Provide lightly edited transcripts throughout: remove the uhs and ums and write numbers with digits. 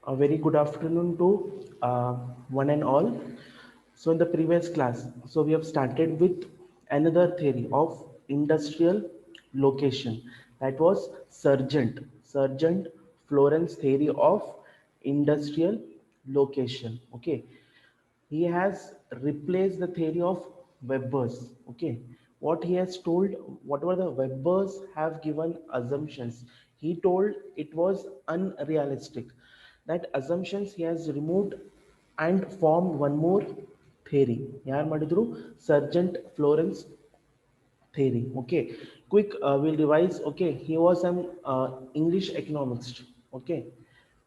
A very good afternoon to one and all. So in the previous class, so we have started with another theory of industrial location. That was Sargent Florence theory of industrial location. Okay, he has replaced the theory of Weber's. Okay, what he has told, whatever the Weber's have given assumptions, he told it was unrealistic. That assumptions he has removed and formed one more theory. ಯಾರು ಮಾಡಿದ್ರು? Sargent Florence theory. Okay, quick, we'll revise. Okay, he was an English economist. Okay,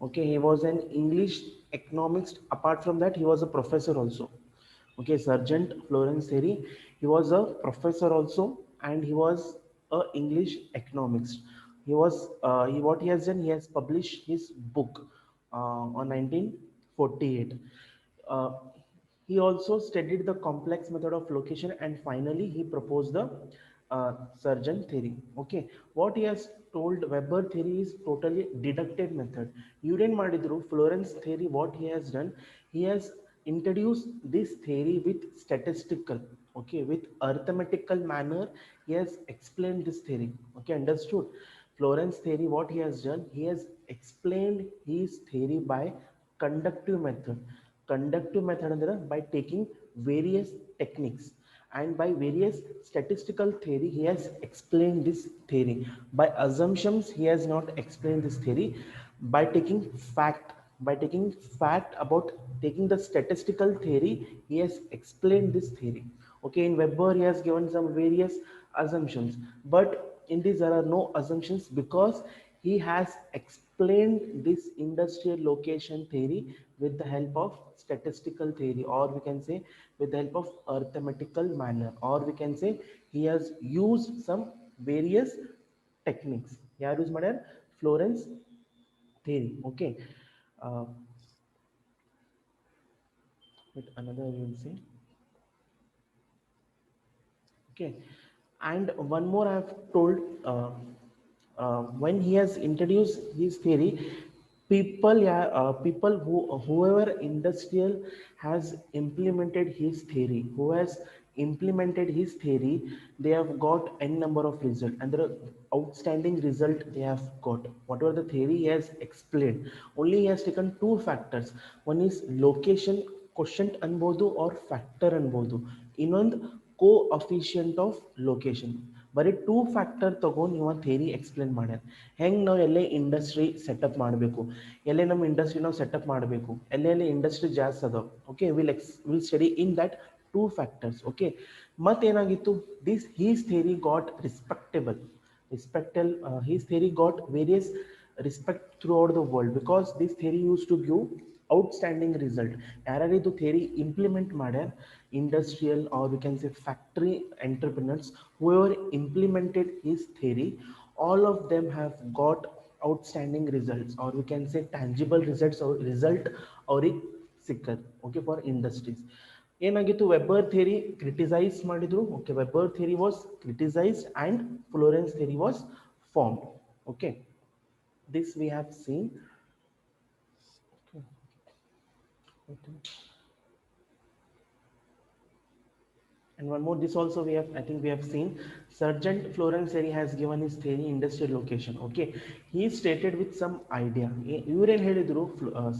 okay, he was an English economist. Apart from that, he was a professor also. Okay, Sargent Florence theory, he was a professor also, and he was a English economist. He was what he has done, he has published his book on 1948. uh, he also studied the complex method of location, and finally he proposed the surgeon theory. Okay, what he has told Weber theory is totally deductive method. Eugen Madidru, Florence theory, what he has done, he has introduced this theory with statistical, okay, with arithmetical manner. He has explained this theory. Okay, understood? Florence theory, what he has done, he has explained his theory by conductive method. Conductive method ಅಂದ್ರೆ by taking various techniques, and by various statistical theory he has explained this theory. By assumptions he has not explained this theory. By taking fact, by taking fact about taking the statistical theory, he has explained this theory. Okay, in Weber he has given some various assumptions, but in this there are no assumptions, because he has explained this industrial location theory with the help of statistical theory, or we can say with the help of arithmetical manner, or we can say he has used some various techniques. Yeah, use madam Florence theory. Okay, uh, with another we will say. Okay, and one more I have told, when he has introduced his theory, people, yeah, people whoever industrial has implemented his theory, who has implemented his theory, they have got n number of result, and the outstanding result they have got. Whatever the theory he has explained, only he has taken two factors. One is location quotient ಅನ್ಬೋದು or factor ಅನ್ಬೋದು. ಇನ್ನೊಂದು ಕೋಅಫಿಷಿಯಂಟ್ of location. ಬರೀ two factor ತಗೊಂಡು ನೀವು theory explain ಮಾಡ್ಯಾರ. ಹೆಂಗೆ ನಾವು ಎಲ್ಲೇ ಇಂಡಸ್ಟ್ರಿ ಸೆಟಪ್ ಮಾಡಬೇಕು, ಎಲ್ಲೇ ನಮ್ಮ ಇಂಡಸ್ಟ್ರಿ ನಾವು ಸೆಟಪ್ ಮಾಡಬೇಕು, ಎಲ್ಲೆಲ್ಲಿ ಇಂಡಸ್ಟ್ರಿ ಜಾಸ್ತಿ ಅದಾವ. Okay, will study in that two factors. Okay, ಮತ್ತೇನಾಗಿತ್ತು, this his theory got his theory got various respect throughout the world, because this theory used to give outstanding result. ಯಾರ್ಯಾರು ಇದು theory implement ಮಾಡ್ಯಾರ, industrial or we can say factory entrepreneurs, whoever implemented his theory, all of them have got outstanding results, or we can say tangible results, or result ಅವ್ರಿಗೆ ಸಿಕ್ಕದ್. Okay, for industries. ಏನಾಗಿತ್ತು, Weber theory criticise ಮಾಡಿದ್ರು. Okay, Weber theory was criticised and Florence theory was formed. Okay, this we have seen. Okay. And one more, this also we have, I think we have seen. Sergeant Florence Seri has given his theory industrial location. Okay, he stated with some idea. Ivrén ಹೇಳಿದ್ರು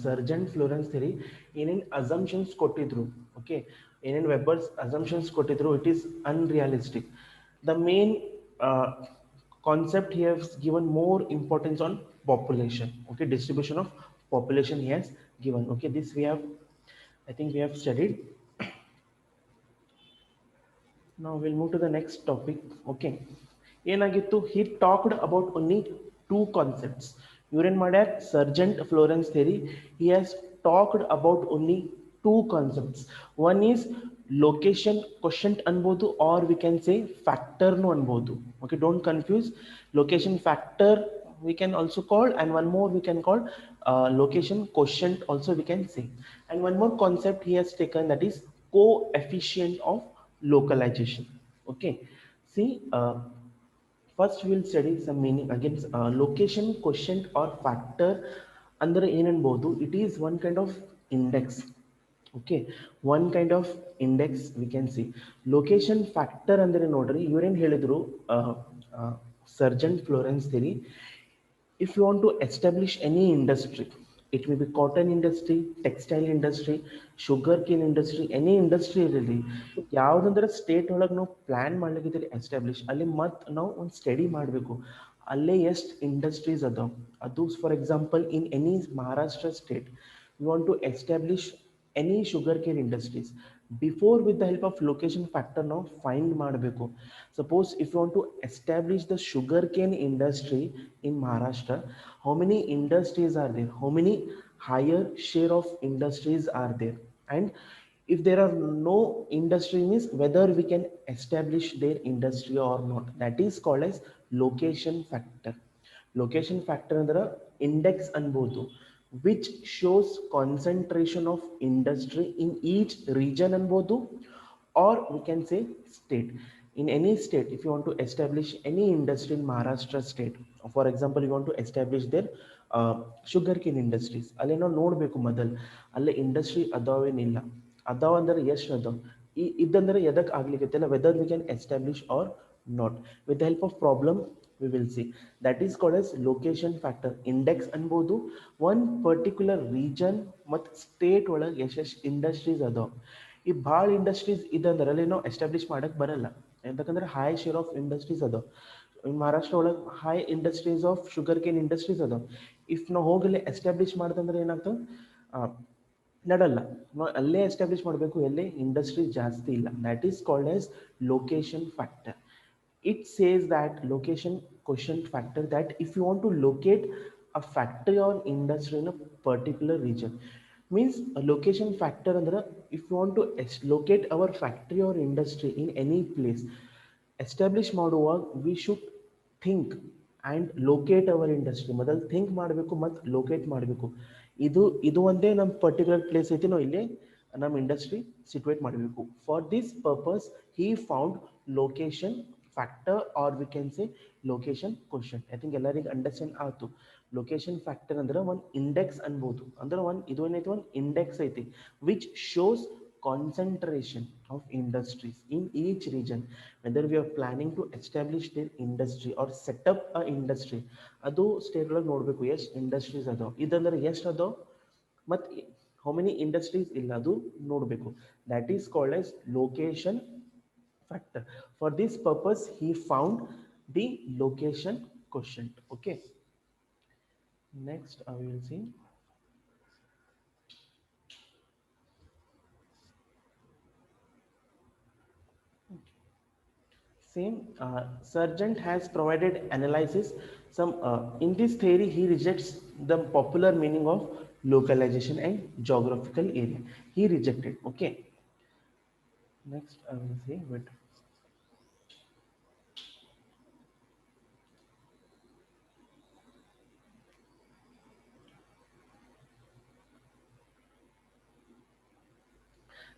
Sergeant Florence theory ಏನೇನ್ assumptions ಕೊಟ್ಟಿದ್ರು. Okay, ಏನೇನ್ Weber's assumptions ಕೊಟ್ಟಿದ್ರು, it is unrealistic. The main uh, concept he has given more importance on population. Okay, distribution of population he has given. Okay, this we have, I think we have studied. Now we'll move to the next topic. Okay. ಏನಾಗಿತ್ತು, he talked about only two concepts. Euren Madar, Sargent Florence theory, he has talked about only two concepts. One is location quotient ಅನ್ಬೋದು, or we can say factor no ಅನ್ಬೋದು. Okay, don't confuse. Location factor we can also call, and one more we can call location quotient also we can say. And one more concept he has taken, that is coefficient of localization. Okay, see, first we will study some meaning against location quotient or factor. ಅಂದರೆ ಏನನ್ಬೋದು, it is one kind of index. Okay, one kind of index we can see. Location factor ಅಂದರೆ ನೋಡ್ರಿ, ಇವ್ರೇನು ಹೇಳಿದರು, Sargant Florence theory. If you want to establish any industry, it may be cotton industry, textile industry, sugarcane industry, any industry ಇರಲಿ, ಯಾವುದಂದ್ರೆ state ಒಳಗೆ ನಾವು plan ಮಾಡ್ಲಿಕ್ಕೆ establish, ಅಲ್ಲಿ ಮತ್ತು ನಾವು ಒಂದು ಸ್ಟಡಿ ಮಾಡಬೇಕು ಅಲ್ಲೇ ಎಷ್ಟು ಇಂಡಸ್ಟ್ರೀಸ್ ಅದಾವ. ಅದು for example in any Maharashtra state you want to establish any sugar cane industries, before with the help of location factor ನಾವು ಫೈಂಡ್ ಮಾಡಬೇಕು. Suppose if you want to establish the sugarcane industry in Maharashtra, how many industries are there? How many higher share of industries are there? And if there are no industry, means whether we can establish their industry or not. That is called as location factor. Location factor ಅಂದ್ರೆ index ಅನ್ಬೋದು, which shows concentration of industry in each region ಅನ್ಬೋದು, or we can say state. In any state, if you want to establish any industry in Maharashtra state, for example you want to establish their sugarcane industries, ಅಲ್ಲಿ ನಾವು ನೋಡಬೇಕು ಮೊದಲು ಅಲ್ಲೇ industry ಅದಾವೇನಿಲ್ಲ, ಅದಾವ ಅಂದ್ರೆ ಎಷ್ಟು ಅದಾವ, ಇದಂದ್ರೆ ಎದಕ್ಕೆ ಆಗ್ಲಿಕ್ಕೆ, whether we can establish or not. With the help of problem we will see. That is called as location factor. Index ಅನ್ಬೋದು one particular region ಮತ್ತು ಸ್ಟೇಟ್ ಒಳಗೆ ಎಷ್ಟೆಷ್ಟು ಇಂಡಸ್ಟ್ರೀಸ್ ಅದಾವ. ಈ ಭಾಳ ಇಂಡಸ್ಟ್ರೀಸ್ ಇದಂದ್ರೆ ಅಲ್ಲಿ ನಾವು ಎಸ್ಟಾಬ್ಲಿಷ್ ಮಾಡಕ್ಕೆ ಬರಲ್ಲ, ಯಾಕಂದ್ರೆ ಹೈ ಶೇರ್ ಆಫ್ ಇಂಡಸ್ಟ್ರೀಸ್ ಅದಾವ. ಮಹಾರಾಷ್ಟ್ರ ಒಳಗೆ high industries of sugar cane industries ಅದಾವ. ಇಫ್ ನಾವು ಹೋಗಲಿ ಎಸ್ಟಾಬ್ಲಿಷ್ ಮಾಡ್ದಂದ್ರೆ ಏನಾಗ್ತದೆ, ನಡಲ್ಲ. ನಾವು ಅಲ್ಲೇ ಎಸ್ಟಾಬ್ಲಿಷ್ ಮಾಡಬೇಕು ಎಲ್ಲಿ ಇಂಡಸ್ಟ್ರಿ ಜಾಸ್ತಿ ಇಲ್ಲ. That is called as location factor. It says that location quotient factor, that if you want to locate a factory or industry in a particular region, means a location factor ಅಂದ್ರೆ if you want to locate our factory or industry in any place, establish ಮಾಡುವಾಗ we should think and locate our industry. ಮೊದಲು think ಮಾಡಬೇಕು ಮತ್ತು locate ಮಾಡಬೇಕು. ಇದು ಒಂದೇ ನಮ್ಮ particular place ಐತಿ, ನಾವು ಇಲ್ಲೇ ನಮ್ಮ ಇಂಡಸ್ಟ್ರಿ ಸಿಟ್ಯುವೇಟ್ ಮಾಡಬೇಕು. For this purpose he found location factor, or we can say location quotient. I think ಎಲ್ಲರಿಗೆ ಅಂಡರ್ಸ್ಟ್ಯಾಂಡ್ ಆಯ್ತು. ಲೊಕೇಶನ್ ಫ್ಯಾಕ್ಟರ್ ಅಂದ್ರೆ ಒಂದು ಇಂಡೆಕ್ಸ್ ಅನ್ಬೋದು, ಅಂದ್ರೆ ಒಂದು ಇದು ಏನೈತಿ, ಒಂದು ಇಂಡೆಕ್ಸ್ ಐತಿ which shows concentration of industries in each region, whether we are planning to establish their industry or set up a industry. ಅದು ಸ್ಟೇಟ್ ಒಳಗೆ ನೋಡಬೇಕು ಎಷ್ಟು ಇಂಡಸ್ಟ್ರೀಸ್ ಅದಾವ, ಇದಂದ್ರೆ ಎಷ್ಟು ಅದಾವ ಮತ್ತು ಹೌ ಮೆನಿ ಇಂಡಸ್ಟ್ರೀಸ್ ಇಲ್ಲ, ಅದು ನೋಡಬೇಕು. That is called as location factor. For this purpose he found the location quotient. Okay, next I will see. Same Sargent has provided analysis. Some in this theory he rejects the popular meaning of localization and geographical area. He rejected. Okay, next I will see. Wait.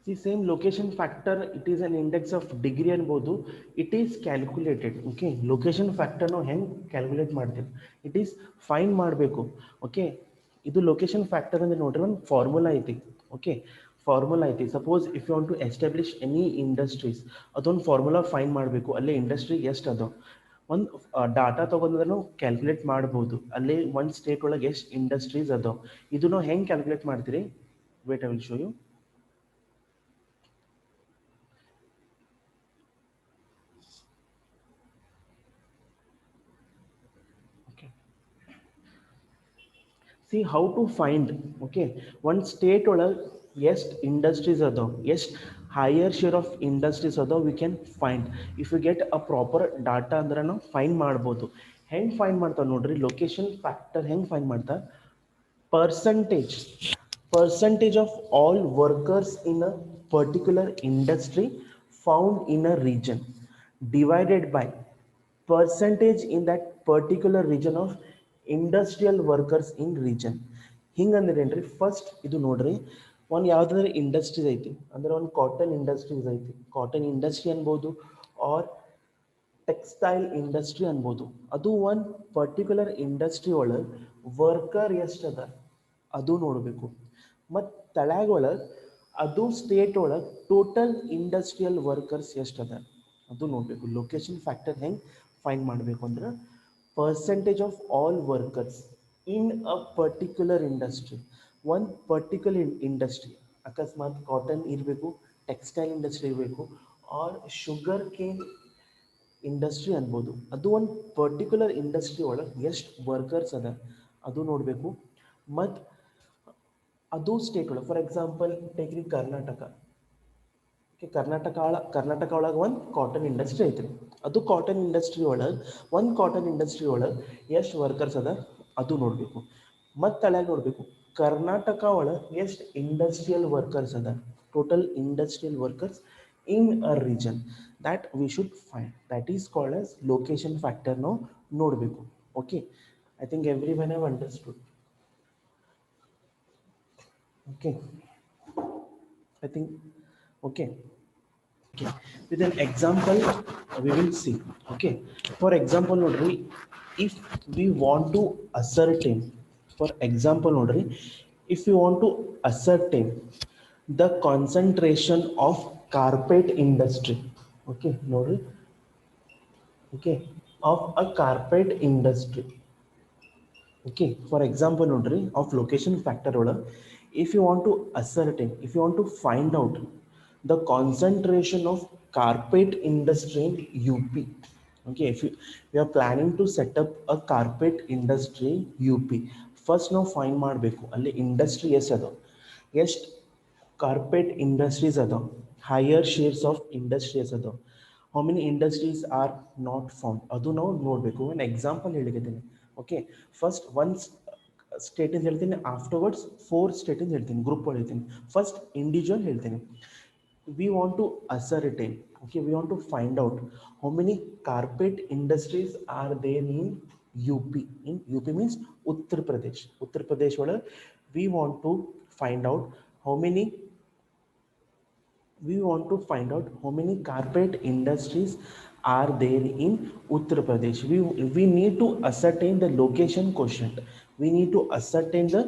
The same location factor, it is an index of degree ಅನ್ಬೋದು. It is calculated. Okay, location factor ನಾವು ಹೆಂಗೆ calculate ಮಾಡ್ತೀವಿ, it is find ಮಾಡಬೇಕು. Okay, ಇದು location factor ಅಂದ್ರೆ ನೋಡ್ರಿ ಒಂದು formula ಐತಿ. ಓಕೆ, ಫಾರ್ಮುಲಾ ಐತಿ. Suppose if you want to establish any industries, ಅದೊಂದು ಫಾರ್ಮುಲಾ ಫೈಂಡ್ ಮಾಡಬೇಕು. ಅಲ್ಲೇ ಇಂಡಸ್ಟ್ರಿ ಎಷ್ಟು ಅದಾವ, ಒಂದು ಡಾಟಾ ತೊಗೊಂಡ್ರೆ ನಾವು ಕ್ಯಾಲ್ಕುಲೇಟ್ ಮಾಡ್ಬೋದು ಅಲ್ಲೇ ಒಂದು ಸ್ಟೇಟ್ ಒಳಗೆ ಎಷ್ಟು ಇಂಡಸ್ಟ್ರೀಸ್ ಅದಾವ. ಇದು ನಾವು ಹೆಂಗೆ ಕ್ಯಾಲ್ಕುಲೇಟ್ ಮಾಡ್ತೀರಿ, wait I will show you. See how to find. Okay, one state ಒಳಗೆ ಎಷ್ಟು ಇಂಡಸ್ಟ್ರೀಸ್ ಅದಾವ, ಎಷ್ಟು ಹೈಯರ್ ಶೇರ್ ಆಫ್ ಇಂಡಸ್ಟ್ರೀಸ್ ಅದಾವ, we can find. If you get a proper data ಅಂದ್ರೆ ನಾವು ಫೈಂಡ್ ಮಾಡ್ಬೋದು. ಹೆಂಗೆ ಫೈಂಡ್ ಮಾಡ್ತಾವೆ ನೋಡ್ರಿ, ಲೊಕೇಶನ್ ಫ್ಯಾಕ್ಟರ್ ಹೆಂಗೆ ಫೈಂಡ್ ಮಾಡ್ತಾರೆ, percentage of all workers in a particular industry found in a region divided by percentage in that particular region of industrial workers in region. ಹಿಂಗಂದ್ರೆ ಏನ್ರಿ, first ಇದು ನೋಡ್ರಿ, ಒಂದು ಯಾವುದಾದ್ರೆ ಇಂಡಸ್ಟ್ರೀಸ್ ಐತಿ ಅಂದ್ರೆ ಒಂದು ಕಾಟನ್ ಇಂಡಸ್ಟ್ರೀಸ್ ಐತಿ, ಕಾಟನ್ ಇಂಡಸ್ಟ್ರಿ ಅನ್ಬೋದು, ಆರ್ ಟೆಕ್ಸ್ಟೈಲ್ ಇಂಡಸ್ಟ್ರಿ ಅನ್ಬೋದು. ಅದು ಒಂದು ಪರ್ಟಿಕ್ಯುಲರ್ ಇಂಡಸ್ಟ್ರಿ ಒಳಗೆ ವರ್ಕರ್ ಎಷ್ಟು ಅದ, ಅದು ನೋಡಬೇಕು. ಮತ್ತು ತಳಗ ಒಳಗೆ ಅದು ಸ್ಟೇಟ್ ಒಳಗೆ ಟೋಟಲ್ ಇಂಡಸ್ಟ್ರಿಯಲ್ ವರ್ಕರ್ಸ್ ಎಷ್ಟು ಅದ ಅದು ನೋಡಬೇಕು. ಲೊಕೇಶನ್ ಫ್ಯಾಕ್ಟರ್ ಹೆಂಗೆ ಫೈಂಡ್ ಮಾಡಬೇಕು ಅಂದ್ರೆ percentage of all workers in a particular industry. ಒಂದು ಪರ್ಟಿಕ್ಯುಲರ್ ಇಂಡಸ್ಟ್ರಿ, ಅಕಸ್ಮಾತ್ ಕಾಟನ್ ಇರಬೇಕು, ಟೆಕ್ಸ್ಟೈಲ್ ಇಂಡಸ್ಟ್ರಿ ಇರಬೇಕು, ಆರ್ ಶುಗರ್ ಕೇನ್ ಇಂಡಸ್ಟ್ರಿ ಅನ್ಬೋದು. ಅದು ಒಂದು ಪರ್ಟಿಕ್ಯುಲರ್ ಇಂಡಸ್ಟ್ರಿ ಒಳಗೆ ಎಷ್ಟು ವರ್ಕರ್ಸ್ ಅದ ಅದು ನೋಡಬೇಕು. ಮತ್ತು ಅದು ಸ್ಟೇಟ್ ಒಳಗೆ, ಫಾರ್ ಎಕ್ಸಾಂಪಲ್ ಟೇಕ್ರಿ ಕರ್ನಾಟಕ. ಕರ್ನಾಟಕ ಒಳಗೆ ಒಂದು ಕಾಟನ್ ಇಂಡಸ್ಟ್ರಿ ಐತ್ರಿ. ಅದು ಕಾಟನ್ ಇಂಡಸ್ಟ್ರಿ ಒಳಗೆ ಎಷ್ಟು ವರ್ಕರ್ಸ್ ಅದ ಅದು ನೋಡಬೇಕು. ಮತ್ತು ತಳಗೆ ನೋಡಬೇಕು ಕರ್ನಾಟಕ ಒಳಗೆ ಎಷ್ಟು ಇಂಡಸ್ಟ್ರಿಯಲ್ ವರ್ಕರ್ಸ್ ಅದ, total industrial workers in a region that we should find. That is called as location factor ನಾವು ನೋಡಬೇಕು. Okay, I think every one have understood. Okay, I think okay. Okay, with an example we will see. Okay, for example nodri, if we want to ascertain, for example nodri, if we want to ascertain the concentration of carpet industry. Okay nodri, okay, of a carpet industry. Okay, for example nodri, of location factor order, if you want to ascertain, if you want to find out the concentration of carpet industry in UP. Okay, if you are planning to set up a carpet industry UP, first ನಾವು find ಮಾಡಬೇಕು ಅಲ್ಲಿ industry ಎಷ್ಟು ಅದ, ಎಷ್ಟು carpet industries ಅದಾವ, higher shares of industries ಅದಾವ, how many industries are not found ಅದು ನಾವು ನೋಡಬೇಕು. ಒಂದು ಎಕ್ಸಾಂಪಲ್ ಹೇಳಿದ್ದೀನಿ. ಓಕೆ, ಫಸ್ಟ್ ಒನ್ಸ್ ಸ್ಟೇಟಿಂದ ಹೇಳ್ತೀನಿ, ಆಫ್ಟರ್ವರ್ಡ್ಸ್ 4 ಸ್ಟೇಟಿಂದ ಹೇಳ್ತೀನಿ, ಗ್ರೂಪ್ ಹೇಳ್ತೀನಿ. ಫಸ್ಟ್ ಇಂಡಿವಿಜುವಲ್ ಹೇಳ್ತೀನಿ. We want to ascertain, okay, we want to find out how many carpet industries are there in UP. In UP means Uttar Pradesh. Uttar Pradesh ಒಳಗೆ we want to find out how many carpet industries are there in Uttar Pradesh. We need to ascertain the location quotient. We need to ascertain the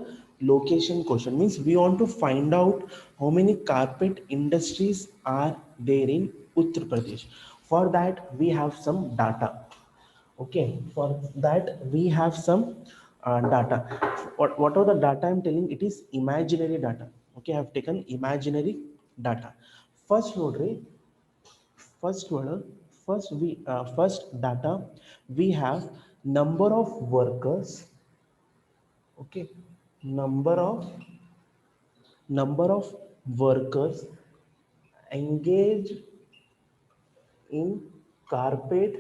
location quotient, means we want to find out how many carpet industries are there in Uttar Pradesh. For that we have some data. Okay, for that we have some data. What are the data I'm telling? It is imaginary data. Okay, I have taken imaginary data. First nodri, first data we have number of workers. Okay, number of workers engaged in carpet.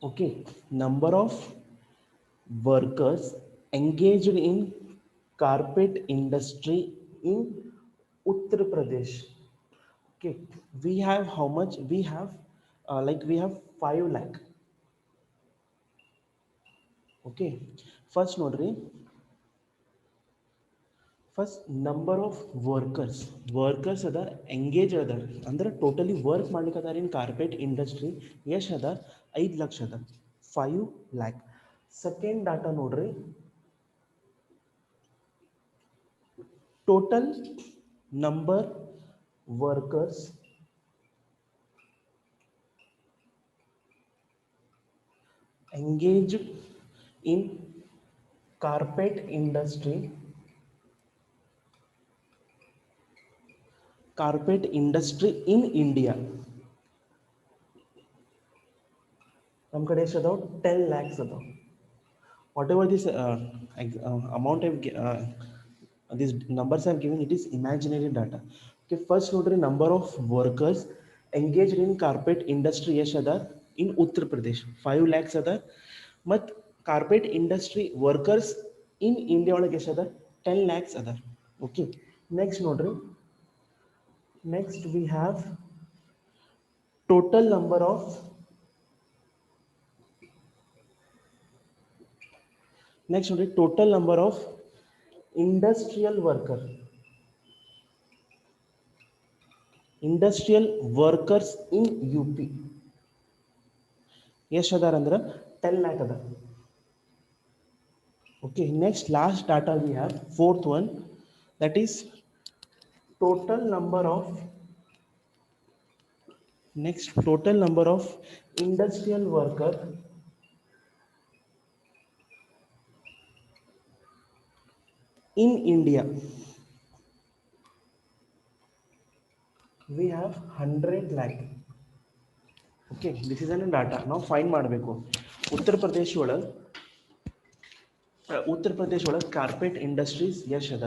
Okay, number of workers engaged in carpet industry in Uttar Pradesh. Okay, we have how much? We have we have 5 lakh. Okay, first nodri, first number of workers adar engaged adar ಅಂದ್ರೆ totally work ಮಾಡ್ಲಿಕ್ಕೆ ಅದಾರ ಇನ್ carpet industry ಎಷ್ಟು ಅದ? 5 ಲಕ್ಷ ಅದ, 5 lakh. Second data ನೋಡ್ರಿ, total number workers engaged in carpet industry in India. ನಮ್ಮ ಕಡೆ ಎಷ್ಟು ಅದಾವ? 10 lakhs ಅದಾವ. Whatever this amount these numbers I have given, it is imaginary data. Okay, first nodri, number of workers engaged in carpet industry ಎಷ್ಟು ಅದ in Uttar Pradesh? 5 lakhs ಅದ. ಮತ್ತು carpet industry workers ಇನ್ India ಒಳಗೆ ಎಷ್ಟು ಅದ? 10 lakhs ಅದ. Okay, next ನೋಡ್ರಿ, next we have total number of industrial workers in UP ಎಷ್ಟು ಅದಾರ ಅಂದ್ರೆ 10 lakh ಅದ. Okay, next last data we have, fourth one, that is total number of industrial worker in India. We have 100 lakh. Okay, this is an data. Now find ಮಾಡಬೇಕು. ಉತ್ತರ ಪ್ರದೇಶ ಒಳಗೆ carpet industries ಎಷ್ಟು ಅದ.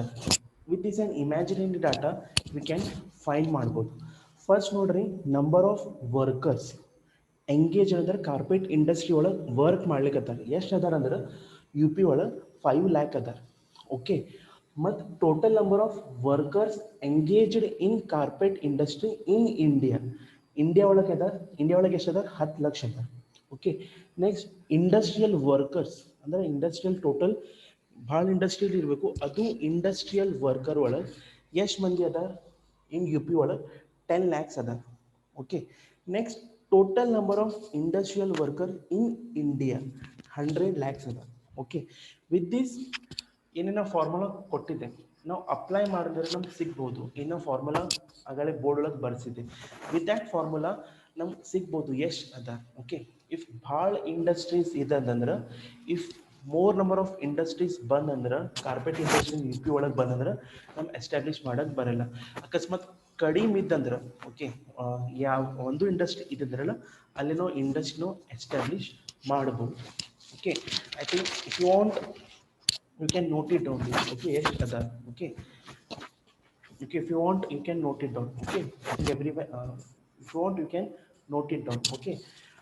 With this and imaginary data V can find ಮಾಡ್ಬೋದು. First ನೋಡ್ರಿ, number of workers engage ಅಂದ್ರೆ carpet industry ಒಳಗೆ work ಮಾಡ್ಲಿಕ್ಕೆ ಎಷ್ಟು ಅದಾರ ಅಂದ್ರೆ ಯು ಪಿ ಒಳಗೆ 5 ಲ್ಯಾಕ್ ಅದಾರ. ಓಕೆ, ಮತ್ತು total number of workers engaged in carpet industry in India. India ಒಳಗೆ ಎಷ್ಟು ಅದಾರ? 10 ಲಕ್ಷ ಅದಾರ. ಓಕೆ, ನೆಕ್ಸ್ಟ್ ಇಂಡಸ್ಟ್ರಿಯಲ್ ವರ್ಕರ್ಸ್ ಅಂದ್ರೆ ಇಂಡಸ್ಟ್ರಿಯಲ್ ಟೋಟಲ್ ಭಾಳ ಇಂಡಸ್ಟ್ರಿಯಲ್ ಇರಬೇಕು, ಅದು ಇಂಡಸ್ಟ್ರಿಯಲ್ ವರ್ಕರ್ ಒಳಗೆ ಎಷ್ಟು ಮಂದಿ ಅದಾರ ಇನ್ ಯು ಪಿ ಒಳಗೆ? 10 ಲ್ಯಾಕ್ಸ್ ಅದಾರ. Okay, next total number of industrial worker in India 100 lakhs ಅದಾರ. ಓಕೆ, ವಿತ್ ದಿಸ್ ಏನೇನೋ ಫಾರ್ಮುಲಾ ಕೊಟ್ಟಿದ್ದೆ, ನಾವು ಅಪ್ಲೈ ಮಾಡಿದ್ರೆ ನಮ್ಗೆ ಸಿಗ್ಬೋದು. ಏನೋ ಫಾರ್ಮುಲಾ ಆಗಲೇ ಬೋರ್ಡ್ ಒಳಗೆ ಬರ್ಸಿದ್ದೆ. ವಿತ್ ದ್ಯಾಟ್ ಫಾರ್ಮುಲಾ ನಮ್ಗೆ ಸಿಗ್ಬೋದು ಎಷ್ಟು ಅದ. ಓಕೆ, ಇಫ್ ಭಾಳ ಇಂಡಸ್ಟ್ರೀಸ್ ಇದಂದ್ರೆ, if more number of industries ಬಂದಂದ್ರೆ, ಕಾರ್ಪೆಟ್ ಇಂಡಸ್ಟ್ರಿ ಯು ಪಿ ಒಳಗೆ ಬಂದಂದ್ರೆ ನಮ್ಗೆ ಎಸ್ಟಾಬ್ಲಿಷ್ ಮಾಡೋಕ್ಕೆ ಬರೋಲ್ಲ. ಅಕಸ್ಮಾತ್ ಕಡಿಮೆ ಇದ್ದಂದ್ರೆ, ಓಕೆ, ಯಾವ ಒಂದು ಇಂಡಸ್ಟ್ರಿ ಇದ್ದಂದ್ರಲ್ಲ ಅಲ್ಲಿ ನಾವು ಇಂಡಸ್ಟ್ರಿನೂ ಎಸ್ಟಾಬ್ಲಿಷ್ ಮಾಡ್ಬೋದು. Okay, I think if you want you can note it down. Okay, yes, Adar. Okay, okay, if you want you can note it down. Okay, I think everywhere, if you want you can note it down. Okay,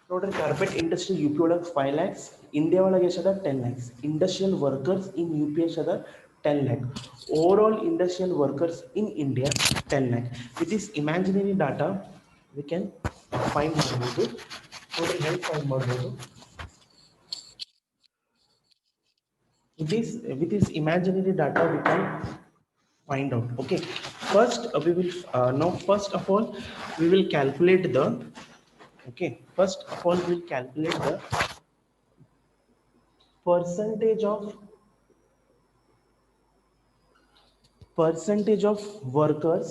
notice carpet industry UP ಒಳಗೆ 5 lakhs, India ಒಳಗೆ ಎಷ್ಟು ಅದ? 10 lakhs. Industrial workers in UP ಎಷ್ಟು ಅದ? 10 lakh. Overall industrial workers in India 10 lakh. With this imaginary data we can find ಮಾಡ್ಬೋದು. ನೋಡ್ರಿ, help find ಮಾಡ್ಬೋದು. With this imaginary data we can find out. Okay, first we will now first of all we will calculate the, okay, first of all we will calculate the percentage of workers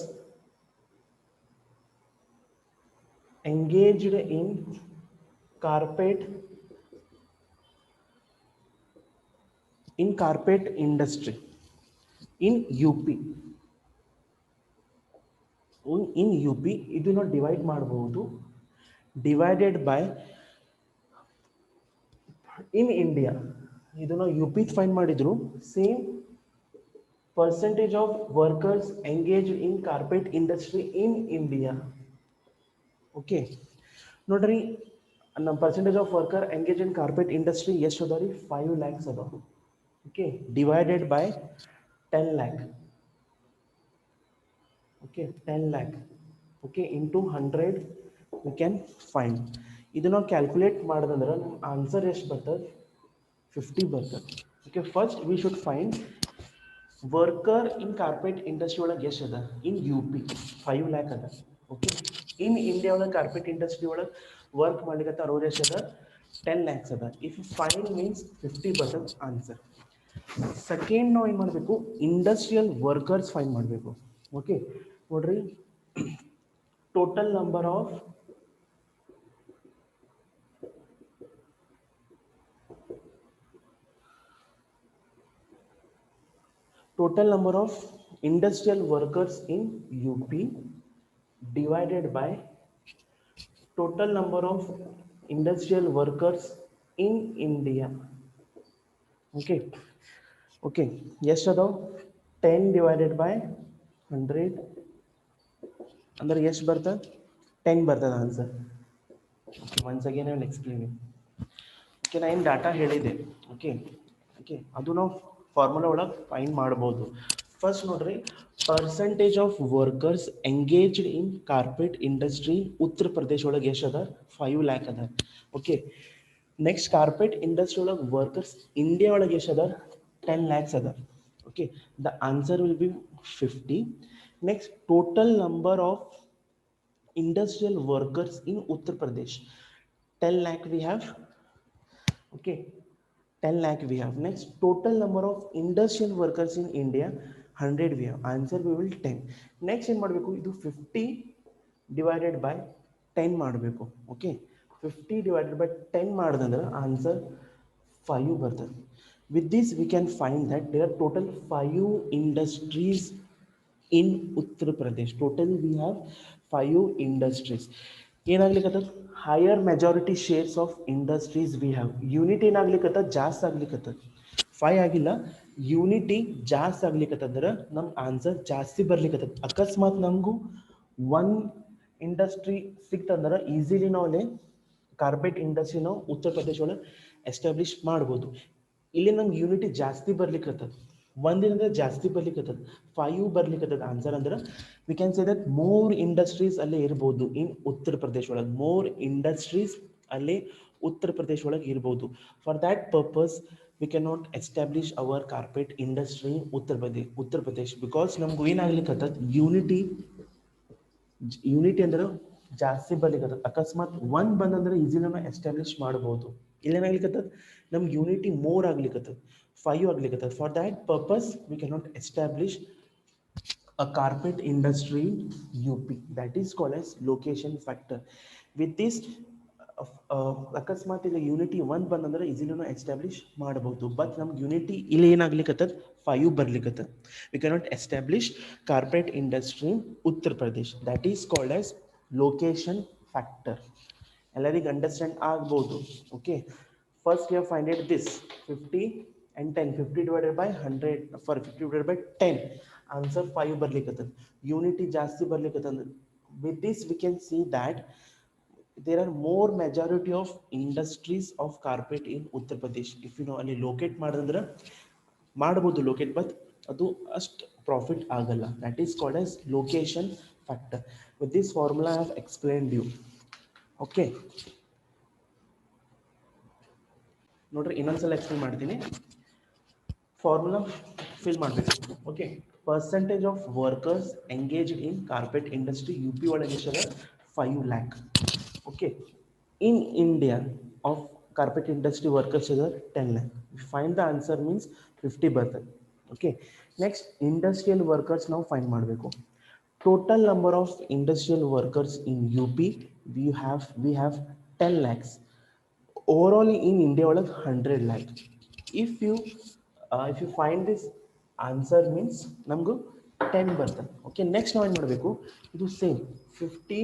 engaged in carpet industry in UP. In UP ಇದನ್ನು divide ಮಾಡಬಹುದು, divided by in India. ಇದನ್ನು U P find ಮಾಡಿದ್ರು, same percentage of workers engage in carpet industry in India. Okay, ನೋಡ್ರಿ, ನಮ್ಮ percentage of worker engage in carpet industry ಎಷ್ಟು ಅದ ರೀ? 5 ಲ್ಯಾಕ್ಸ್ ಅದ. Okay, divided by 10 lac. Okay, 10 lac. Okay, into 100 we can find. ಇದನ್ನು calculate ಮಾಡಿದಂದ್ರೆ ನಮ್ಮ answer ಎಷ್ಟು ಬರ್ತದೆ? 50 ಬರ್ತದೆ. Okay, first V should find worker in carpet industry ಒಳಗೆ ಎಷ್ಟು ಅದ ಇನ್ ಯು ಪಿ? 5 ಲ್ಯಾಕ್ ಅದ. ಓಕೆ, ಇನ್ ಇಂಡಿಯಾ ಒಳಗೆ ಕಾರ್ಪೆಟ್ ಇಂಡಸ್ಟ್ರಿ ಒಳಗೆ ವರ್ಕ್ ಮಾಡ್ಲಿಕ್ಕೆ ಅವ್ರು ಎಷ್ಟು ಅದ? 10 ಲ್ಯಾಕ್ಸ್ ಅದ. ಇಫ್ ಯು ಫೈಂಡ್ ಮೀನ್ಸ್ 50 ಬರ್ತದೆ ಆನ್ಸರ್. ಸೆಕೆಂಡ್ ನಾವು ಏನು ಮಾಡಬೇಕು? ಇಂಡಸ್ಟ್ರಿಯಲ್ ವರ್ಕರ್ಸ್ ಫೈಂಡ್ ಮಾಡಬೇಕು. ಓಕೆ, ನೋಡ್ರಿ, total number of industrial workers in UP divided by total number of industrial workers in India. Okay, okay, yes ಅದಾವ? 10 divided by 100 ಅಂದ್ರೆ ಎಷ್ಟು ಬರ್ತದೆ? 10 ಬರ್ತದೆ answer. Once again I will explain it. Okay, ನಾ ಏನು data ಹೇಳಿದೆ, okay, okay, ಅದು ನಾವು ಫಾರ್ಮುಲಾ ಒಳಗೆ ಫೈಂಡ್ ಮಾಡ್ಬೋದು. ಫಸ್ಟ್ ನೋಡ್ರಿ, percentage of workers engaged in carpet industry ಉತ್ತರ ಪ್ರದೇಶ ಒಳಗೆ ಎಷ್ಟು ಅದ? 5 ಲ್ಯಾಕ್ ಅದ. ಓಕೆ, ನೆಕ್ಸ್ಟ್ ಕಾರ್ಪೆಟ್ ಇಂಡಸ್ಟ್ರಿ ಒಳಗೆ ವರ್ಕರ್ಸ್ ಇಂಡಿಯಾ ಒಳಗೆ ಎಷ್ಟು ಅದ? 10 ಲ್ಯಾಕ್ಸ್ ಅದ. Okay, the answer will be 50. Next total number of industrial workers in Uttar Pradesh 10 lakh we have. Okay, 10 lakh we have. Next, total number of industrial workers in India 100 we have. Answer we will 10. Next ಏನು ಮಾಡಬೇಕು, ಇದು 50 divided by 10 ಮಾಡಬೇಕು. Okay, 50 divided by 10 ಮಾಡಿದಂದ್ರೆ answer 5 ಬರ್ತದೆ. With this we can find that there are total 5 industries in Uttar Pradesh. Total we have 5 industries. ಏನಾಗ್ಲಿಕ್ಕತ್ತದ, higher majority shares of industries we have. Unit ಏನಾಗ್ಲಿಕ್ಕತ್ತದ, ಜಾಸ್ತಿ ಆಗ್ಲಿಕ್ಕತ್ತದ. 5 ಆಗಿಲ್ಲ, unity ಜಾಸ್ತಿ ಆಗ್ಲಿಕ್ಕತ್ತಂದ್ರೆ ನಮ್ಮ answer ಜಾಸ್ತಿ ಬರ್ಲಿಕ್ಕತ್ತದ. ಅಕಸ್ಮಾತ್ ನಮಗೂ ಒನ್ ಇಂಡಸ್ಟ್ರಿ ಸಿಕ್ತಂದ್ರೆ ಈಸಿಲಿ ನಾವು ಅಲ್ಲಿ ಕಾರ್ಪೆಟ್ ಇಂಡಸ್ಟ್ರಿ ನಾವು ಉತ್ತರ ಪ್ರದೇಶ ಒಳಗೆ ಎಸ್ಟಾಬ್ಲಿಷ್ ಮಾಡ್ಬೋದು. ಇಲ್ಲಿ ನಮ್ಗೆ ಯೂನಿಟಿ ಜಾಸ್ತಿ ಬರ್ಲಿಕ್ಕತ್ತದ, ಒಂದಿನದ ಜಾಸ್ತಿ ಬರ್ಲಿಕ್ಕತ್ತದ, 5 ಬರ್ಲಿಕ್ಕತ್ತದ. ಆನ್ಸರ್ ಅಂದ್ರೆ we can say that more industries ಅಲ್ಲೇ ಇರ್ಬೋದು ಇನ್ ಉತ್ತರ ಪ್ರದೇಶ ಒಳಗೆ. ಮೋರ್ ಇಂಡಸ್ಟ್ರೀಸ್ ಅಲ್ಲೇ ಉತ್ತರ ಪ್ರದೇಶ ಒಳಗೆ ಇರ್ಬೋದು. For that purpose we can not establish our carpet industry Uttar Pradesh because ನಮ್ಗೆ ಏನಾಗ್ಲಿಕ್ಕತ್ತದ, ಯೂನಿಟಿ ಅಂದ್ರೆ ಜಾಸ್ತಿ ಬರ್ಲಿಕ್ಕತ್ತದ. ಅಕಸ್ಮಾತ್ ಒಂದ್ ಬಂದಂದ್ರೆ ಈಸಿಲಿ ನಾವು ಎಸ್ಟಾಬ್ಲಿಷ್ ಮಾಡ್ಬೋದು. ಇಲ್ಲೇನಾಗ್ಲಿಕ್ಕತ್ತದ, ನಮ್ಗೆ ಯೂನಿಟಿ ಮೋರ್ ಆಗ್ಲಿಕ್ಕತ್ತದ, 5 ಆಗ್ಲಿಕ್ಕತ್ತದ. For that purpose we can not establish a carpet industry in UP. That is called as location factor. With this, ಅಕಸ್ಮಾತ್ ಇಲ್ಲಿ ಯೂನಿಟಿ 1 ಬಂದಂದ್ರೆ ಈಸಿಲಿ ನಾವು ಎಸ್ಟಾಬ್ಲಿಷ್ ಮಾಡಬಹುದು. ಬಟ್ ನಮ್ಗೆ ಯೂನಿಟಿ ಇಲ್ಲಿ ಏನಾಗ್ಲಿಕ್ಕತ್ತದ, 5 ಬರ್ಲಿಕ್ಕತ್ತದ. We can not establish carpet industry in Uttar Pradesh. That is called as location factor. ಎಲ್ಲರಿಗೂ ಅಂಡರ್ಸ್ಟ್ಯಾಂಡ್ ಆಗ್ಬೋದು. Okay, first we have finded this 50 and 10. 50 divided by 100 for 50 divided by 10, answer 5 ಬರ್ಲಿಕ್ಕತ್ತದ. Unity ಜಾಸ್ತಿ ಬರ್ಲಿಕ್ಕತ್ತಂದ್ರೆ with this we can see that there are more majority of industries of carpet in Uttar Pradesh. If you know ಅಲ್ಲಿ locate ಮಾಡಿದ್ರೆ ಮಾಡ್ಬೋದು locate, but ಅದು ಅಷ್ಟು profit ಆಗಲ್ಲ. That is called as location factor. With this formula I have explained you. Okay, ನೋಡ್ರಿ ಇನ್ನೊಂದ್ಸಲ explain ಮಾಡ್ತೀನಿ. Formula fill ಮಾಡಬೇಕು. Okay, percentage of workers engaged in carpet industry U P ಒಳಗೆ ಎಷ್ಟದ, 5 lakh. Okay, in India of carpet industry workers ಇದ 10 lakh. Find the answer means 50 ಬರ್ತದೆ. Okay, next industrial workers ನಾವು find ಮಾಡಬೇಕು. Total number of industrial workers in U P we have 10 lakhs. Overall in India ಒಳಗೆ 100 lakh. If you find this answer means ನಮಗೂ 10 ಬರ್ತದೆ. Okay, next ನಾವು ಏನು ಮಾಡಬೇಕು, ಇದು ಸೇಮ್ 50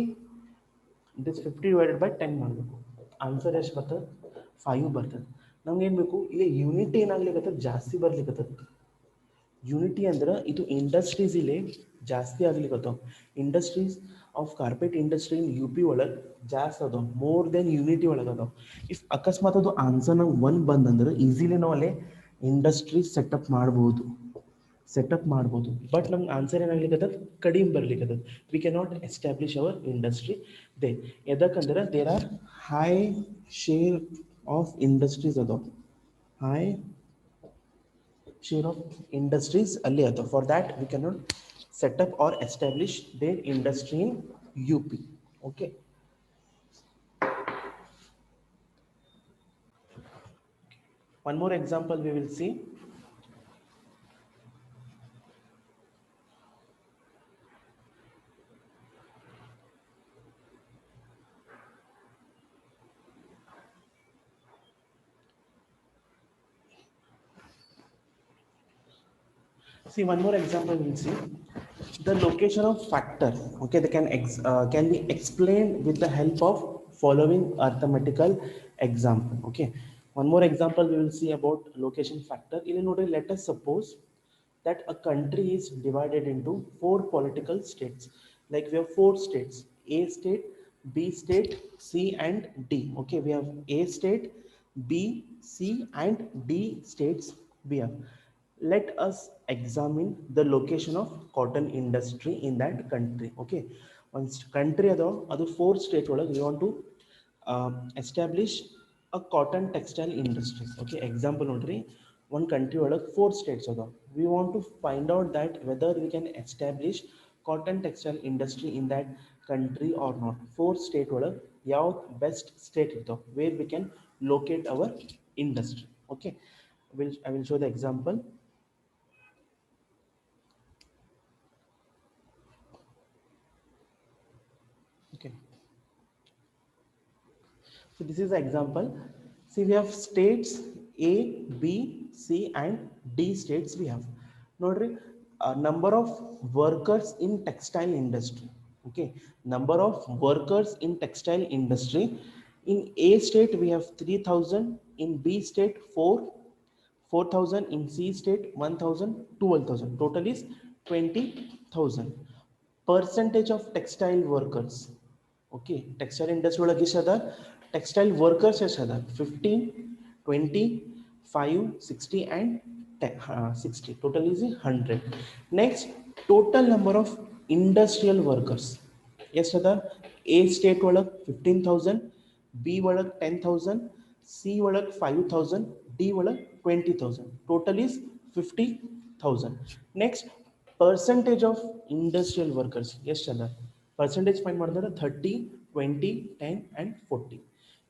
ಡಿವೈಡೆಡ್ ಬೈ 10 ಮಾಡಬೇಕು. ಆನ್ಸರ್ ಎಷ್ಟು ಬರ್ತದೆ, 5 ಬರ್ತದೆ. ನಮ್ಗೆ ಏನು ಬೇಕು, ಇಲ್ಲಿ ಯೂನಿಟಿ ಏನಾಗ್ಲಿಕ್ಕತ್ತದ, ಜಾಸ್ತಿ ಬರ್ಲಿಕ್ಕತ್ತದ. ಯೂನಿಟಿ ಅಂದ್ರೆ ಇದು ಇಂಡಸ್ಟ್ರೀಸ್ ಇಲ್ಲಿ ಜಾಸ್ತಿ ಆಗ್ಲಿಕ್ಕತ್ತವ. Industries of carpet industry in U P ಒಳಗೆ ಜಾಸ್ತಿ ಅದಾವ, ಮೋರ್ ದೆನ್ ಯೂನಿಟಿ ಒಳಗೆ ಅದಾವ. ಇಫ್ ಅಕಸ್ಮಾತ್ ಅದು ಆನ್ಸರ್ ನಾವು 1 ಬಂದಂದ್ರೆ ಈಸಿಲಿ ನಾವು ಅಲ್ಲೇ ಇಂಡಸ್ಟ್ರಿ ಸೆಟಪ್ ಮಾಡ್ಬೋದು. ಬಟ್ ನಮ್ಗೆ ಆನ್ಸರ್ ಏನಾಗ್ಲಿಕ್ಕತ್ತದ, ಕಡಿಮೆ ಬರ್ಲಿಕ್ಕತ್ತದ. We can not establish our industry there. ಎದಕ್ಕಂದ್ರೆ there are high share of industries ಅದಾವ, ಹೈ share of industries ಅಲ್ಲಿ ಅದ. For that we can not set up or establish there industry in U P. Okay, one more example we will see. See, one more example we will see. The location of factor, okay, they can be explained with the help of following arithmetical example. Okay, one more example we will see about location factor. Let us suppose that a country is divided into 4 political states. Like we have 4 states: A state, B state, C and D. Okay, we have A state, B, C and D states we have. Let us examine the location of cotton industry in that country. Okay, one country adu 4 state ಒಳಗೆ we want to establish a cotton textile industry. Okay, example ನೋಡ್ರಿ, one country ಒಳಗೆ 4 states ಅದಾವ. We want to find out that whether we can establish cotton textile industry in that country or not. 4 state ಒಳಗೆ ಯಾವ best state ಇರ್ತಾವ where we can locate our industry. Okay, I will show the example. Okay, so this is the example. See, we have states A, B, C and D states we have. Nodri, number of workers in textile industry. Okay, number of workers in textile industry. In A state we have 3000, in B state 4,000, in C state 1,000, 12,000. Total is 20,000. Percentage of textile workers. Okay, textile industry ಒಳಗೆ ಎಷ್ಟು ಅದ textile workers ಎಷ್ಟು ಅದ 15, 20, 5, 60 and 60. Total is 100. Next, total number of industrial workers ಎಷ್ಟು ಅದ A state ಒಳಗೆ 15,000, B ಒಳಗೆ 10,000, C ಒಳಗೆ 5,000, D ಒಳಗೆ 20,000. Total is 50,000. Next, percentage of industrial workers ಎಷ್ಟು ಅದ percentage find ಮಾಡಿದ್ರೆ 30, 20, 10 and 40.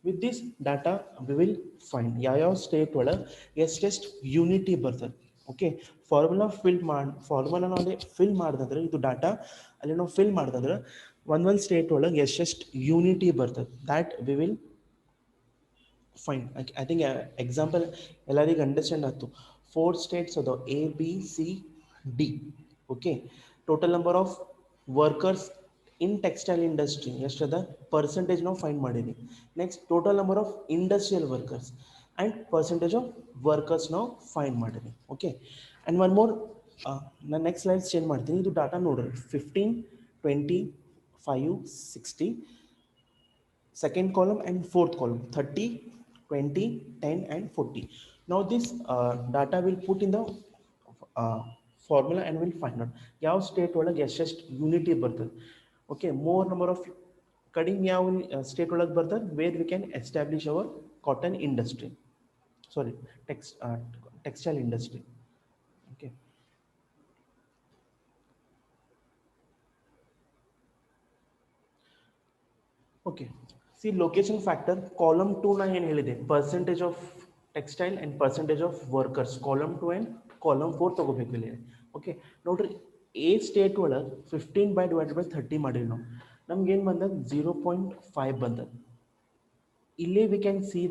With this data we will find ಯಾವ ಸ್ಟೇಟ್ ಒಳಗೆ ಎಷ್ಟೆಷ್ಟು ಯೂನಿಟಿ ಬರ್ತದೆ. ಓಕೆ, ಫಾರ್ಮುಲಾ ನಾವು ಫಿಲ್ ಮಾಡಿದ್ರೆ ಇದು ಡಾಟಾ ಅಲ್ಲಿ ನಾವು ಫಿಲ್ ಮಾಡಿದ್ರೆ ಒಂದೊಂದು ಸ್ಟೇಟ್ ಒಳಗೆ ಎಷ್ಟೆಷ್ಟು ಯೂನಿಟಿ ಬರ್ತದೆ that we will fine. I think example ಎಲ್ಲರಿಗೂ ಅಂಡರ್ಸ್ಟ್ಯಾಂಡ್ ಆಯ್ತು. 4 ಸ್ಟೇಟ್ಸ್ ಅದಾವ A, B, C, D. Okay, total number of workers in textile industry ಎಷ್ಟದ ಪರ್ಸೆಂಟೇಜ್ ನಾವು ಫೈಂಡ್ ಮಾಡೀನಿ. Next, total number of industrial workers and percentage of workers ನಾವು find ಮಾಡೀನಿ. Okay, and one more, ನಾನು next slides change ಮಾಡ್ತೀನಿ. ಇದು data ನೋಡ್ರಿ 15, 20, 5, 60, second column and fourth column 30, 20, 10 and 40. Now this data will put in the formula and will find out ಯಾವ state ಒಳಗೆ ಎಷ್ಟೆಷ್ಟು unity ಬರ್ತದೆ. ಓಕೆ, ಮೋರ್ ನಂಬರ್ ಆಫ್ ಕಡಿಮೆ ಯಾವ ಸ್ಟೇಟ್ ಒಳಗೆ ಬರ್ತದೆ where we can establish our cotton industry, sorry textile industry. Okay, okay, see location factor column 2 ನ ಏನು ಹೇಳಿದೆ percentage of textile and percentage of workers column 2 and column 4 ತಗೋಬೇಕು ಇಲ್ಲಿ. Okay, ನೋಡ್ರಿ A ಸ್ಟೇಟ್ ಒಳಗೆ 15/30 ಮಾಡಿವಿ ನಾವು, ನಮ್ಗೆ ಏನು ಬಂದದ 0.5 ಬಂದದ. ಇಲ್ಲಿ V can C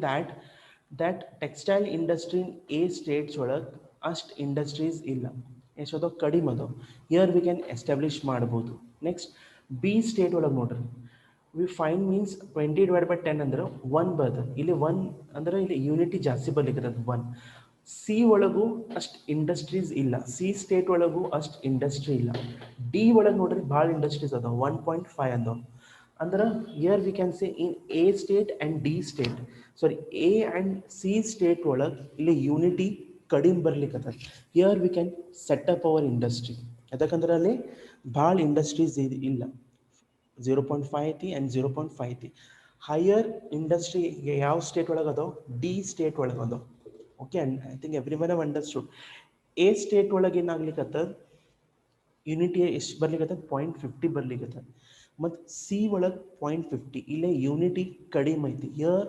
that textile industry in A states ಒಳಗೆ ಅಷ್ಟು ಇಂಡಸ್ಟ್ರೀಸ್ ಇಲ್ಲ, ಎಷ್ಟದ ಕಡಿಮೆ ಅದಾವ. ಹಿಯರ್ ವಿ ಕ್ಯಾನ್ ಎಸ್ಟಾಬ್ಲಿಷ್ ಮಾಡ್ಬೋದು. ನೆಕ್ಸ್ಟ್, B ಸ್ಟೇಟ್ ಒಳಗೆ ನೋಡ್ರಿ ವಿ ಫೈನ್ ಮೀನ್ಸ್ 20/10 ಅಂದ್ರೆ 1 ಬರ್ತದೆ. ಇಲ್ಲಿ 1 ಅಂದ್ರೆ ಇಲ್ಲಿ ಯೂನಿಟಿ ಜಾಸ್ತಿ ಬರ್ಲಿಕ್ಕೆ 1. ಸಿ ಒಳಗೂ ಅಷ್ಟು ಇಂಡಸ್ಟ್ರೀಸ್ ಇಲ್ಲ, ಸಿ ಸ್ಟೇಟ್ ಒಳಗೂ ಅಷ್ಟು ಇಂಡಸ್ಟ್ರಿ ಇಲ್ಲ. ಡಿ ಒಳಗೆ ನೋಡ್ರಿ ಭಾಳ ಇಂಡಸ್ಟ್ರೀಸ್ ಅದಾವ 1.5 ಅಂದವ. ಅಂದ್ರೆ here we can say in A state and D state, sorry A and C state ಒಳಗೆ ಇಲ್ಲಿ ಯೂನಿಟಿ ಕಡಿಮೆ ಬರ್ಲಿಕ್ಕೆ. Here we can set up hour industry. ಯಾಕಂದ್ರೆ ಅಲ್ಲಿ ಭಾಳ ಇಂಡಸ್ಟ್ರೀಸ್ ಇಲ್ಲ, 0.5 ಐತಿ ಆ್ಯಂಡ್ 0.5 ಐತಿ. ಹೈಯರ್ ಇಂಡಸ್ಟ್ರಿ ಯಾವ ಸ್ಟೇಟ್ ಒಳಗೆ ಅದಾವ ಡಿ ಸ್ಟೇಟ್ ಒಳಗೆ ಅದಾವ. Okay, and I think every one have understood. A state ಒಳಗೆ ಏನಾಗ್ಲಿಕ್ಕತ್ತದ ಯೂನಿಟಿ ಎಷ್ಟು ಬರ್ಲಿಕ್ಕತ್ತದ 0.50 ಬರ್ಲಿಕ್ಕತ್ತದ. ಮತ್ತು ಸಿ ಒಳಗೆ 0.50, ಇಲ್ಲೇ ಯೂನಿಟಿ ಕಡಿಮೆ ಐತಿ. Here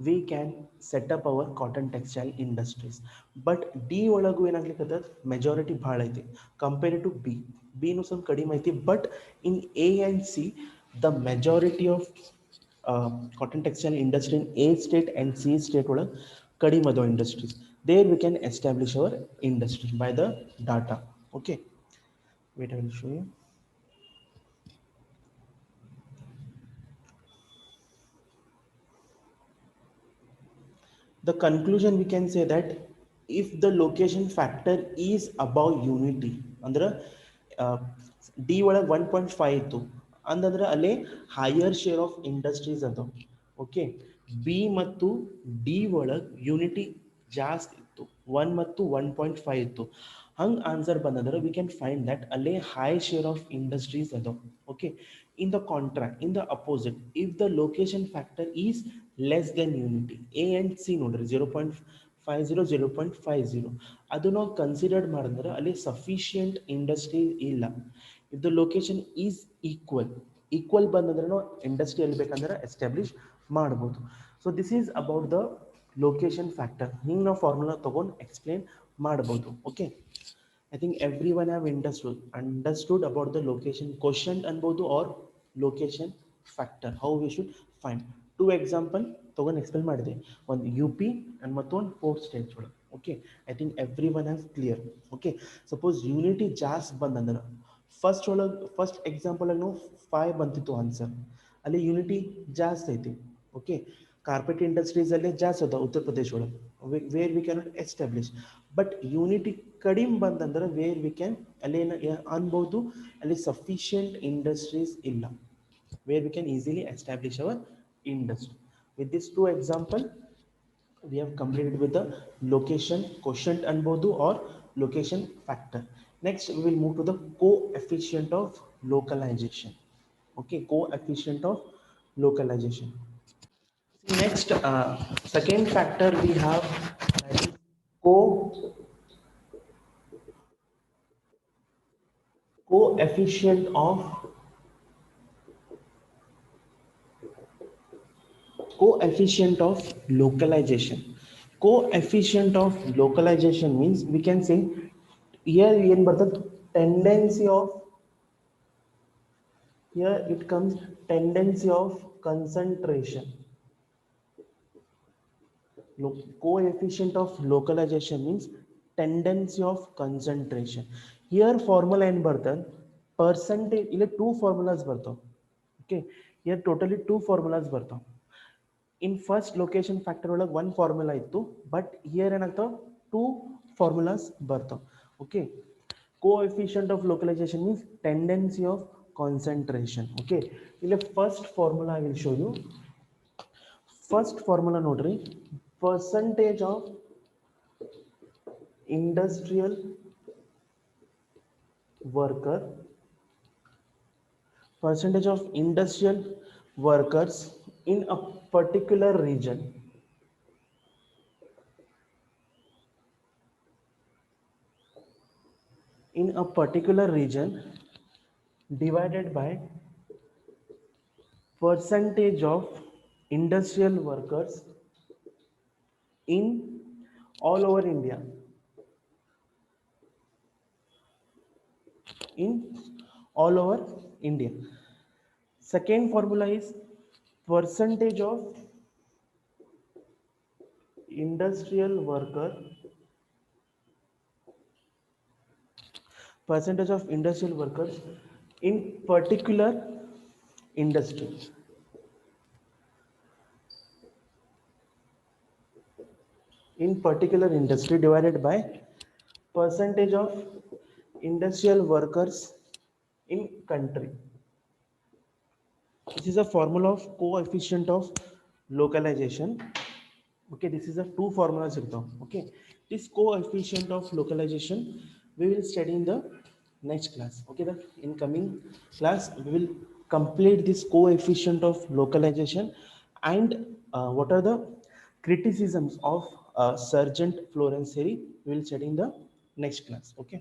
we can set up hour cotton textile industries. But D ಒಳಗೂ ಏನಾಗ್ಲಿಕ್ಕತ್ತದ ಮೆಜಾರಿಟಿ ಭಾಳ ಐತಿ ಕಂಪೇರ್ಡ್ ಟು ಬಿ. ಬಿನೂ ಸ್ವಲ್ಪ ಕಡಿಮೆ ಐತಿ. But in A and C the majority of cotton textile industry in A state and C state ಒಳಗೆ ಕಡಿಮೆ ಅದಾವ industries. There we can establish our industry by the data. Okay, wait I will show you. The conclusion we can say that if the location factor is above unity, ಅಂದ್ರೆ D ಒಳಗೆ 1.5 ಇತ್ತು ಅಂತಂದ್ರೆ ಅಲ್ಲೇ higher share of industries ಅದಾವ. Okay, B ಮತ್ತು D ಒಳಗೆ unity ಜಾಸ್ತಿ ಇತ್ತು, 1 ಮತ್ತು 1.5 ಇತ್ತು. ಹಂಗೆ ಆನ್ಸರ್ ಬಂದಂದ್ರೆ ವಿ ಕ್ಯಾನ್ ಫೈಂಡ್ ದಟ್ ಅಲ್ಲೇ ಹೈ ಶೇರ್ ಆಫ್ ಇಂಡಸ್ಟ್ರೀಸ್ ಅದಾವ. Okay, in the contract, in the opposite, if the location factor is less than unity, A and C ನೋಡ್ರಿ 0.50, 0.50, ಅದು ನಾವು ಕನ್ಸಿಡರ್ ಮಾಡಿದ್ರೆ ಅಲ್ಲಿ ಸಫಿಷಿಯಂಟ್ ಇಂಡಸ್ಟ್ರಿ ಇಲ್ಲ. If the location is equal ಬಂದಂದ್ರೆ ನಾವು ಇಂಡಸ್ಟ್ರಿ ಎಲ್ಲಿ ಬೇಕಂದ್ರೆ ಎಸ್ಟಾಬ್ಲಿಷ್ ಮಾಡ್ಬೋದು. So this is about the location factor ಹಿಂಗೆ ನಾವು ಫಾರ್ಮುಲಾ ತೊಗೊಂಡು ಎಕ್ಸ್ಪ್ಲೇನ್ ಮಾಡ್ಬೋದು. Okay, I think everyone have understood about the location quotient ಅನ್ಬೋದು or location factor how we should find. Two example ತೊಗೊಂಡು ಎಕ್ಸ್ಪ್ಲೇನ್ ಮಾಡಿದೆ, ಒಂದು ಯು ಪಿ ಆ್ಯಂಡ್ ಮತ್ತೊಂದು 4 states ಒಳಗೆ. Okay, I think every one has clear. Okay, suppose unity ಜಾಸ್ತಿ ಬಂದಂದ್ರೆ first ಎಕ್ಸಾಂಪಲನ್ನು 5 ಬಂತಿತ್ತು ಆನ್ಸರ್, ಅಲ್ಲಿ ಯೂನಿಟಿ ಜಾಸ್ತಿ ಐತಿ. ಓಕೆ, ಕಾರ್ಪೆಟ್ ಇಂಡಸ್ಟ್ರೀಸಲ್ಲೇ ಜಾಸ್ತಿ ಅದ ಉತ್ತರ ಪ್ರದೇಶ ಒಳಗೆ, where we can not establish. But unity ಕಡಿಮೆ ಬಂದಂದ್ರೆ ವೇರ್ ವಿ ಕ್ಯಾನ್ ಅಲ್ಲಿ ಅನ್ಬೋದು, ಅಲ್ಲಿ ಸಫಿಷಿಯಂಟ್ ಇಂಡಸ್ಟ್ರೀಸ್ ಇಲ್ಲ, where we can easily establish our industry. With these two example, we have completed with the location quotient ಅನ್ಬೋದು or location factor. Next we will move to the coefficient of localization. Okay, coefficient of localization. Next, second factor we have, that is coefficient of localization. Coefficient of localization means we can say here ಏನು ಬರ್ತದೆ tendency of, here it comes tendency of concentration. Coefficient of localization means tendency of concentration. Here formula ಏನು ಬರ್ತದೆ percentage, ಇಲ್ಲಿ 2 formulas ಬರ್ತಾವೆ. Okay, here totally 2 formulas ಬರ್ತಾವೆ. In first location factor ಒಳಗೆ 1 formula ಇತ್ತು, but here ಏನಾಗ್ತಾವ 2 formulas ಬರ್ತಾವ. Okay, coefficient of localization means tendency of concentration. Okay, ಇಲ್ಲಿ first formula I will show you. First formula ನೋಡ್ರಿ, percentage of industrial worker, percentage of industrial workers in a particular region, divided by percentage of industrial workers in all over India. In all over India. Second formula is percentage of industrial worker, percentage of industrial workers in particular industry. In particular industry divided by percentage of industrial workers in country. This is a formula of coefficient of localization. Okay, this is a 2 formulas. Okay, this coefficient of localization we will study in the next class. Okay, the in coming class we will complete this coefficient of localization and what are the criticisms of Sargent Lorentz theory we will study in the next class. Okay.